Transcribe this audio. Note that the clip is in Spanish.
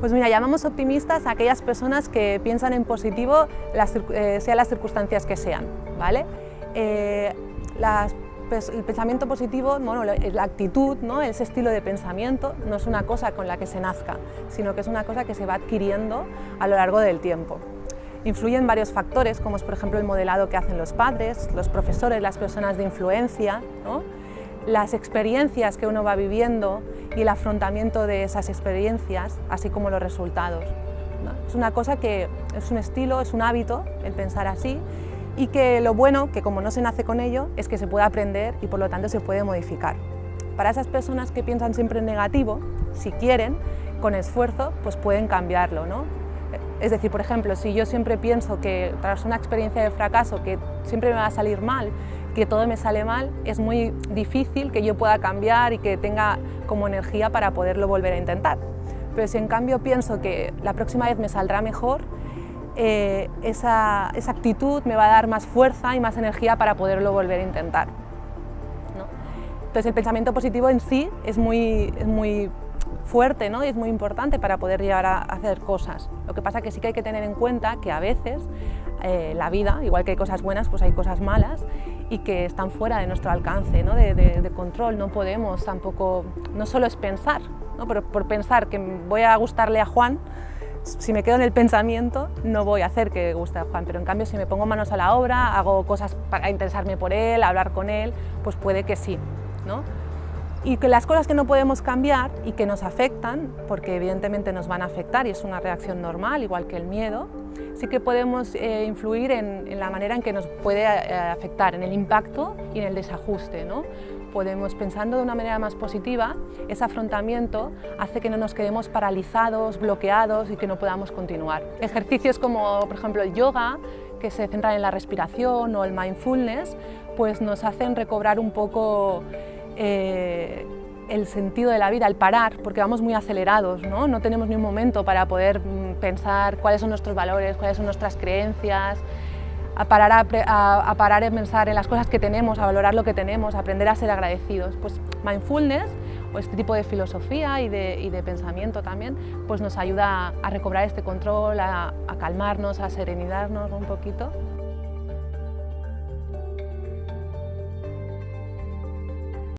Pues mira, llamamos optimistas a aquellas personas que piensan en positivo, sean las circunstancias que sean, ¿vale? El pensamiento positivo, bueno, la actitud, ¿no? Ese estilo de pensamiento no es una cosa con la que se nazca, sino que es una cosa que se va adquiriendo a lo largo del tiempo. Influyen varios factores, como es por ejemplo el modelado que hacen los padres, los profesores, las personas de influencia, ¿no? Las experiencias que uno va viviendo y el afrontamiento de esas experiencias, así como los resultados, ¿no? Es una cosa que es un estilo, es un hábito el pensar así, y que lo bueno, que como no se nace con ello, es que se puede aprender y por lo tanto se puede modificar. Para esas personas que piensan siempre en negativo, si quieren, con esfuerzo, pues pueden cambiarlo, ¿no? Es decir, por ejemplo, si yo siempre pienso que tras una experiencia de fracaso que siempre me va a salir mal, que todo me sale mal, es muy difícil que yo pueda cambiar y que tenga como energía para poderlo volver a intentar. Pero si en cambio pienso que la próxima vez me saldrá mejor, esa actitud me va a dar más fuerza y más energía para poderlo volver a intentar, ¿no? Entonces el pensamiento positivo en sí es muy fuerte, ¿no? Y es muy importante para poder llegar a hacer cosas. Lo que pasa es que sí que hay que tener en cuenta que a veces la vida, igual que hay cosas buenas, pues hay cosas malas y que están fuera de nuestro alcance, ¿no? de control. No podemos tampoco, no solo es pensar, ¿no? Pero por pensar que voy a gustarle a Juan, si me quedo en el pensamiento no voy a hacer que guste a Juan, pero en cambio si me pongo manos a la obra, hago cosas para interesarme por él, hablar con él, pues puede que sí, ¿no? Y que las cosas que no podemos cambiar y que nos afectan, porque evidentemente nos van a afectar y es una reacción normal, igual que el miedo, sí que podemos influir en la manera en que nos puede afectar, en el impacto y en el desajuste, ¿no? Podemos, pensando de una manera más positiva, ese afrontamiento hace que no nos quedemos paralizados, bloqueados y que no podamos continuar. Ejercicios como, por ejemplo, el yoga, que se centran en la respiración, o el mindfulness, pues nos hacen recobrar un poco el sentido de la vida, el parar, porque vamos muy acelerados, ¿no? No tenemos ni un momento para poder pensar cuáles son nuestros valores, cuáles son nuestras creencias, a parar en pensar en las cosas que tenemos, a valorar lo que tenemos, a aprender a ser agradecidos. Pues mindfulness o este tipo de filosofía y de pensamiento también, pues nos ayuda a recobrar este control, a calmarnos, a serenizarnos un poquito.